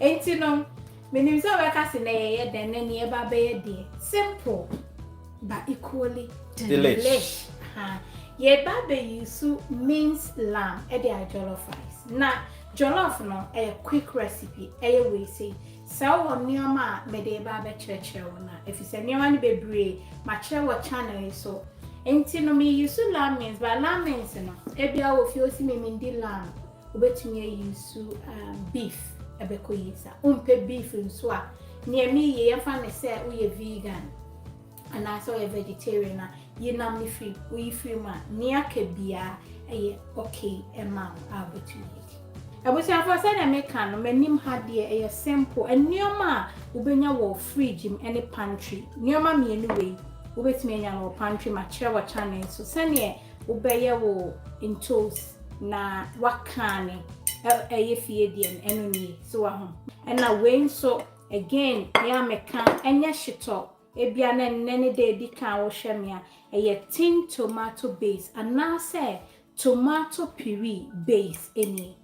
Ain't you know, when you saw a cousin, then any eba be simple but equally delish. Ye babe Ejisu minced lamb e dey jollof rice. Na jollof no a quick recipe e we say. So won nioma me dey babe church na. If you say nioma ni bebre, ma share what channel so. Enti no me Ejisu lamb means but lamb means no. E bia wo fi osi me mindi lamb. Obetumi Ejisu beef ebeko yisa. Umpe beef nso a. Near me ye fa ne say we vegan. And I saw a vegetarian, you know me free, we free man, near Kebia, okay, a man, I'll be too late. I was after said I make can, my name had dear a simple, and near ma, Ubenya will fridge him any pantry, near mammy anyway, Ubet me or pantry, my chair or channel, so send ye, Ubeya will in toast, na what can a feedian enemy, so and I went so again, ya me can, and yes, she talk. Ebia na nene de di kan wo hwemia eye tin tomato base ana say tomato puree base eni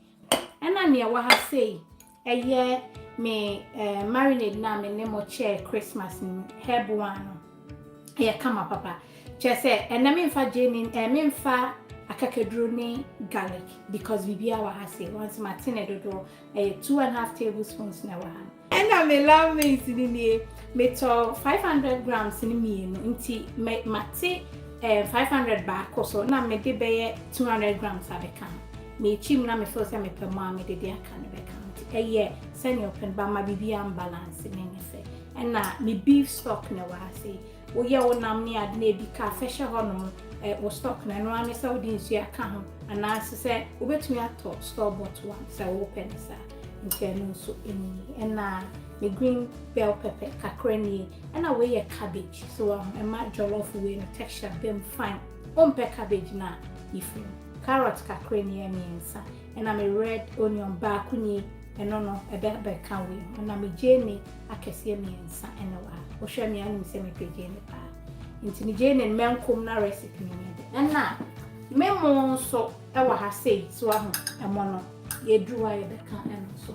ena ne wa ha say eye me marinade na me ne mo che Christmas ni Herby no eye kama papa che say ena me mfa jeni me mfa akakedro ni garlic because bibia wa ha say once martine dodo 2.5 tablespoons na wa and I me love me sini me to 500 grams in me no nti mate 500 back so na me de be 200 grams abeka me chim na me feel say me pe ma me de aka ne beka nti eye send open ba ma bibia balance me nfe and na me beef stock na wa say wo ye wo nam ne ade na bi ka feshe hono wo stock na no ame say wo din su aka ho ana say wo betumi ato store bought one say wo open sa nti so eni and na me green bell pepper kakrani and away a cabbage so a ma jollof way no texture bem fine pe cabbage na ifru carrot kakrani emiensa and I'm a red onion bakuni and no e be can we and I'm a jene akese emiensa and wa hwe me anu se me pejene pa nti ni jene menkom na recipe ni and na memo so e wa ha say so aho e mo no ye druwa ye be kan and so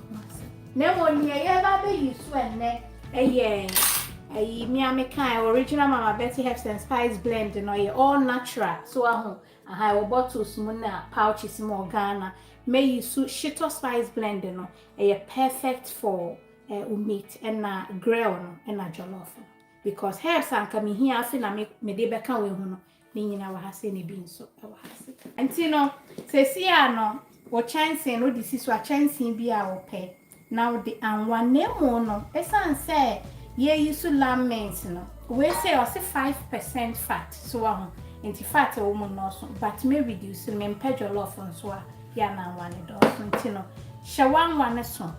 Nemo near Yaba Ejisu and me American original Mama Betty Herbs and Spice blend and all natural. So I have bottles muna pouches more Ghana. May you Shito spice blend no a perfect for meat and grill and a jollof because herbs and coming here after I make me de beka we huno meaning I has any beans so and no say no what chance no this is what chance be our pay. Now the one nemo no esan say ye Ejisu lamb means no we say or say 5% fat so enti fat a woman no so but me reduce me jollof so ya na one do so enti no shawan one so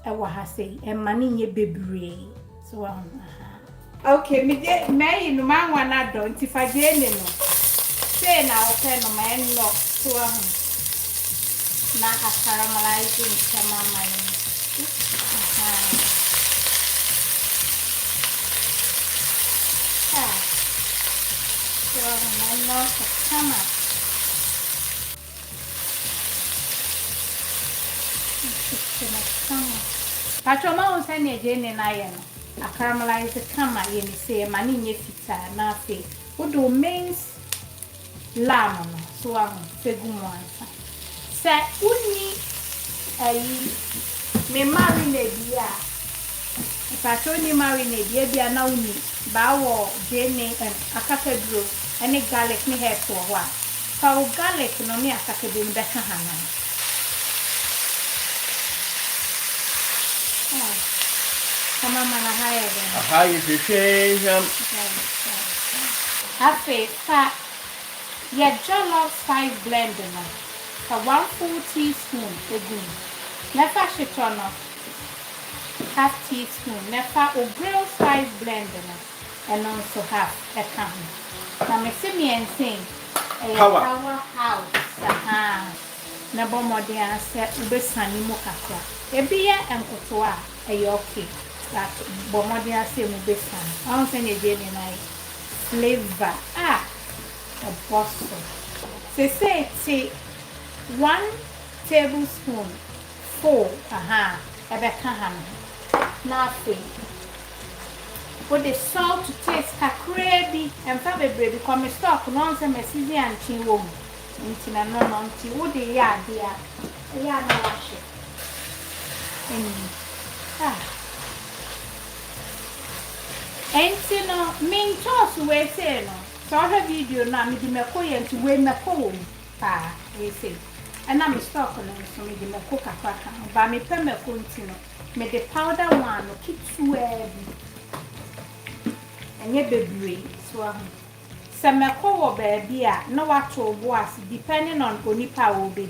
e wa ha say e mani nye bebre so okay me no man one ado enti fa je ne no say na o pe no man no so na caramelize kama mani Come on. Patroma on send again in iron. A caramelized camera, you say, money fita, na fe. Who do minced lamb, so I'm fegum one. Say, uni me marinade ya. If I told you marinade, ye be a now me, bawo, jene, and a cathedral, and a garlic me hair to a while. For garlic, no me a cathedral in better hand. Come on, a higher than a higher situation. Have a fat, ye jollof spice blender, for 1 full teaspoon, the green. Never Shito no, half teaspoon. Never or grill spice blender and also half a can. Now me see me and sing a powerhouse. Never more than said ubesani mokakra. Ebia and kotoa a okay. That bomodia say ubesan. I don't send a jelly night flavor. A boston. Say 1 tablespoon. 4 Ebeka ham. Na afi. With the salt to taste kakrebi and fabe baby come stock nonsense messy and chin womb. Intina no nonti would the yard dear. A yard no wash it. Ain't no mean toss we say no. Saw her video now me the McCoy to weigh my poem. We say. And I'm stock on so me the McCoca cracker. By me permacontino. Me the powder one keep swearing. And yet baby, so some McCoy baby, no what to was depending on Onipa will be.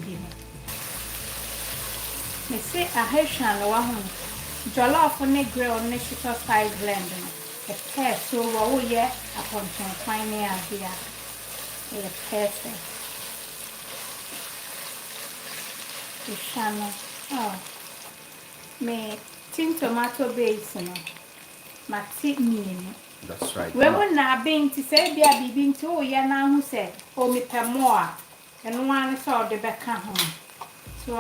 Me say a Haitian one jollof on a grill on the Shito size blend. A pair so oh yeah, upon fine idea. A perfect. The channel. Oh, me tin tomato base, my tea mean. That's right. We will not be to say, be a being to ya now who said, oh, me per more, and one saw the back home. So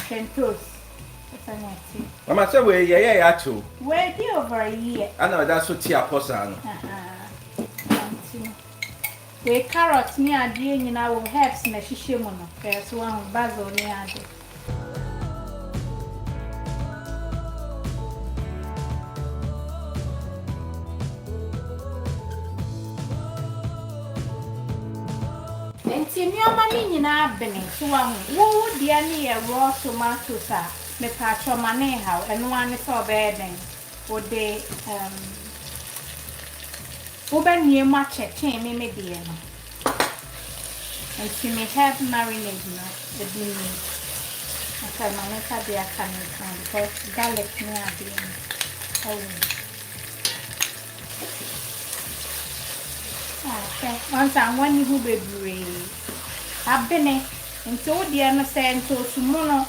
can toast. Mama said, well, yeah, too. Where be over a year? I know that's what tea apostle. We carrots near dear in our herbs, and she shimon. There's one basil near it. And see your money in our benny, so one would be near raw tomatoes. Me patch on my name how and one is so bad then would they open near much a chain me dear and she may have marinade the beanie. Okay, my neck be a coming from because garlic near being okay once I'm one who be brave I've been it and so the understand so tomorrow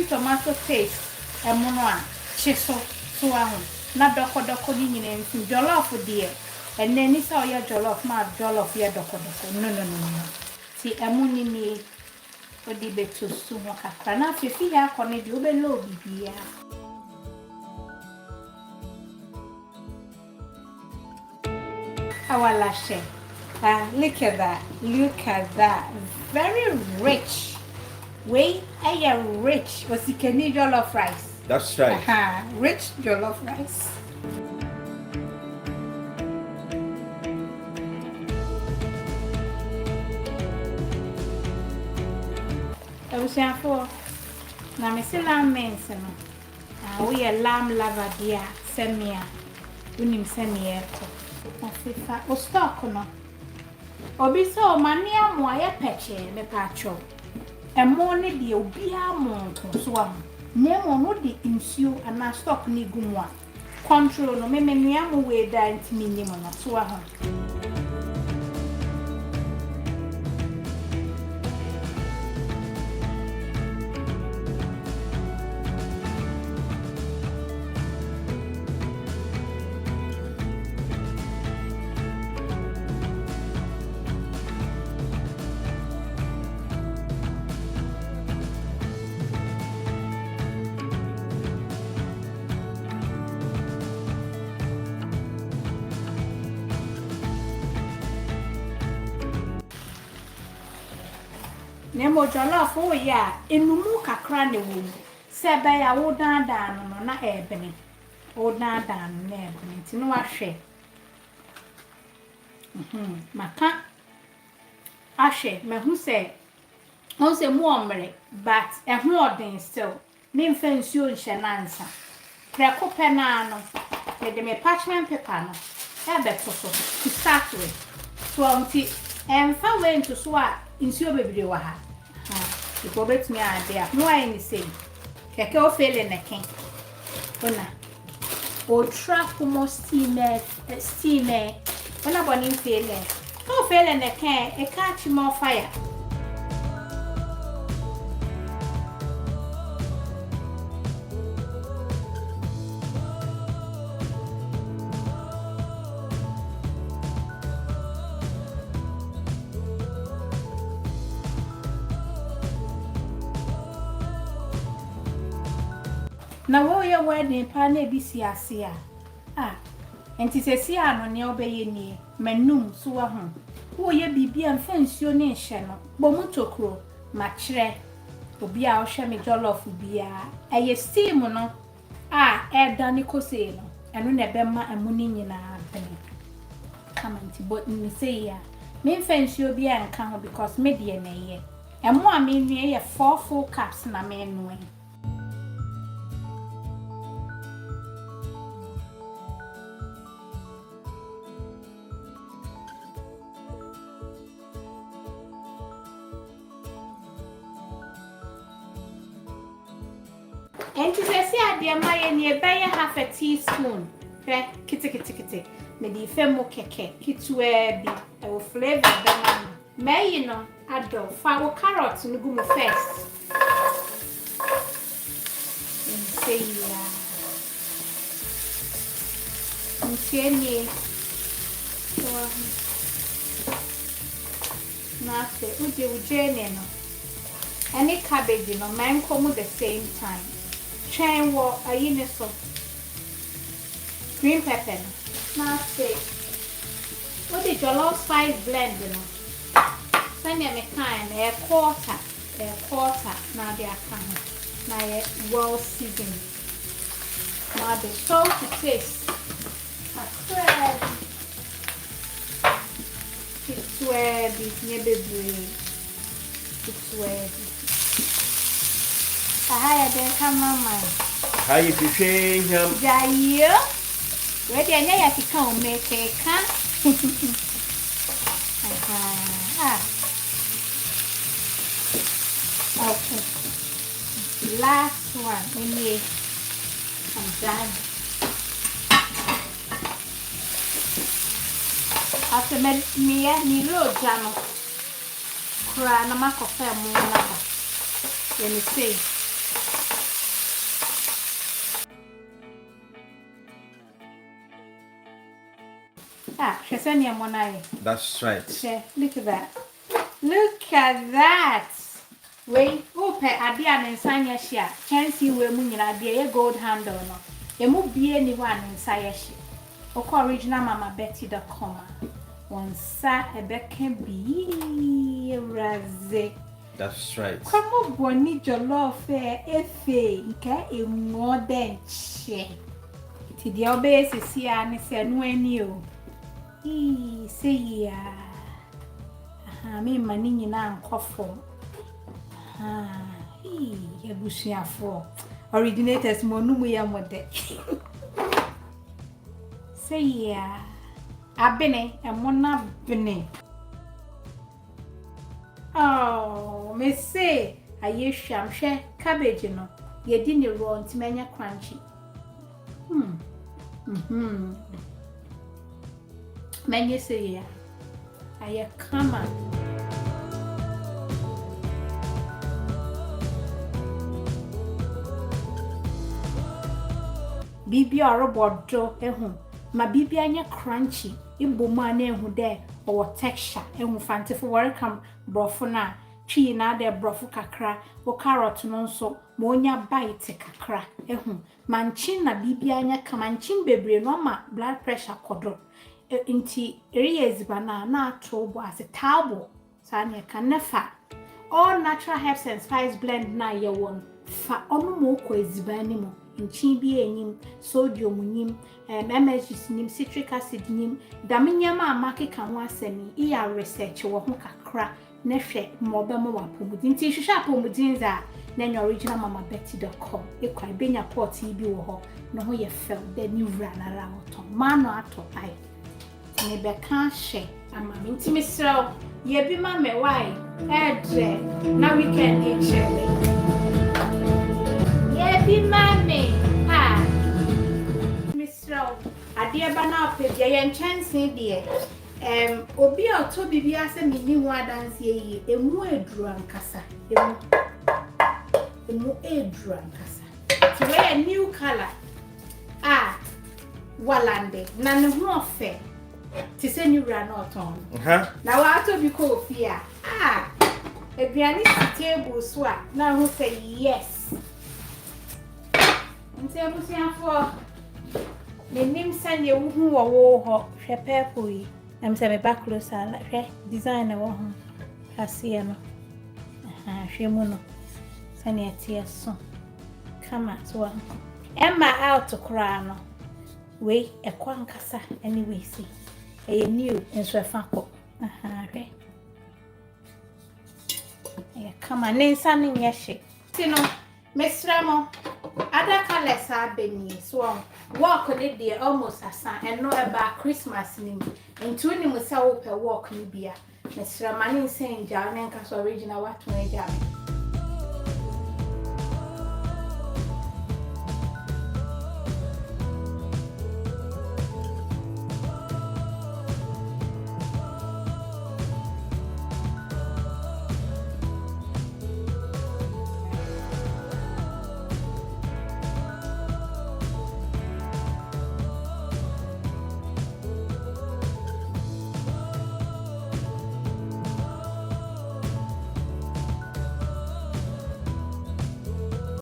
tomato paste and monoa chisel so na doko ni nyina jollof dear and then it's all your jollof ma jollof ya doko no see amuni ni odi betu so kakra na fefi ya kone di obelo bibia awala she look at that very rich. We are rich. Was it jollof rice? That's right. Rich jollof rice. I was here for now. Me say lamb mention. We are lamb lover dear. Semia. Unim semia. Afifa. O stock no. Obi so mania mo aye peche me pacho. And more the obia monk swam. Nemo no the insu and I stock ni gumwa. Control no me menuamu way down to minimum of swaha. Nemo jollof oh ya enumu kakra ne wo se be ya wo dan no na ebene wo dan na ebene nti no ahwe maka ahwe mehu se on se mu omre but ehu odin still me mfa nsuo nhye nansa preko pe na no de me parchment paper no e be to start with so unti emfa we into so a nsuo bebire wa ha because bet me there no I any say keke o fele neken ona o trap mo steam ona boni fele o fele neken e catch more fire na wo ye wedding pa na bi si ase a enti sesi ano ne obeye nie manum so wa ho wo ye bibia mfa nsuo ne hye no bo mu tokro ma kire obi a wo hwe me jollof bia eye steam no a dani kose no eno na be ma amuni nyina bene comment but me say ya me mfa nsuo bia nka ho because me de na ye emo a me nwie ye 4 full cups na me nwe and to say dear my near by half a teaspoon kitty me the femo keke kitwe bi I will flavor banana may you know Adwoa for carrots no go first and say Mcheni uje no any cabbage no man come at the same time chain wo ayine so green pepper now say what the jollof rice blend no send me kind a quarter now they are kind now well seasoned now the salt to taste Accra it's where this never bread it's where I come on my. How you fishing him? Jayo. Where the near to come make a can. Okay. Last one. We I'm done. After me little jam. Cry no matter fair more number. Let me see. That's right. Look at that. Look at that. Wait, open Abia and Sanya Shia. Chance you were moving a gold handle. No, it won't be anyone in Sayashi. Oko original Mama Betty.com. One sa a beck can be raze. That's right. Come on, Bonnie Jollof a more than che. The obese is here and said, when you. Say ya. Me money na nkofo. Ebusuafo. Originators monumu ya mode. Say ya. Abene emona bene. Oh, me say aye hwamhwe cabbage no. Ye di ni raw ntimanya crunchy. Many say, I come on. Bibi or robot draw a home. My bibi anya crunchy, in bomane who there or texture, and who fancy for welcome brofuna, tree na de brofu kakra, or carrot non so, monya bite kakra, a home. Manchin na bibi anya kamanchin baby no ma blood pressure quadro. Inti areas banana trouble as a table sanya kanefa all natural herbs and spice blend na ye won fa onu mo ko ezibani mo nchi bi enyim sodium nyim MSG nim citric acid nim damenyama amake ka ho asemi iya research wo ho kakra na hwe mo be mo wapomudin ti hwehwe apomudin za na original mama betty.com ekwa benya pot bi wo ho no ho ye fel the new run around mano ato ai Nebe can't share. I'm a intimate ye be my why, edre, now we can eat jelly. Ye be mammy, Miss Row, a dear banana, ye chance, dear. Obi or Toby be asking me new one dance ye, a more drunk cassa, a more drunk cassa. To wear a new color. Walande, none more fair. To send you ran out on. Now I told you cold fear. A pianist table swap. Now who say yes? Nti abusuafo menim sane wuhu wo ho hwe purple yi. Am say me back closer la hwe design na wo ho. Kase no. Hwe mu no. Sane atie so. Kama so. Emma out kra no. We ekwankasa anyway see. E new enso efa ko. Hwe. E kama nensa ne nyehye. Ti no mesramo other colors are beni so walk ni dey almost asa and no about Christmas ni nti oni mo say wo pe walk ni bia mesrama ne nsen ja ne nka so original what no ja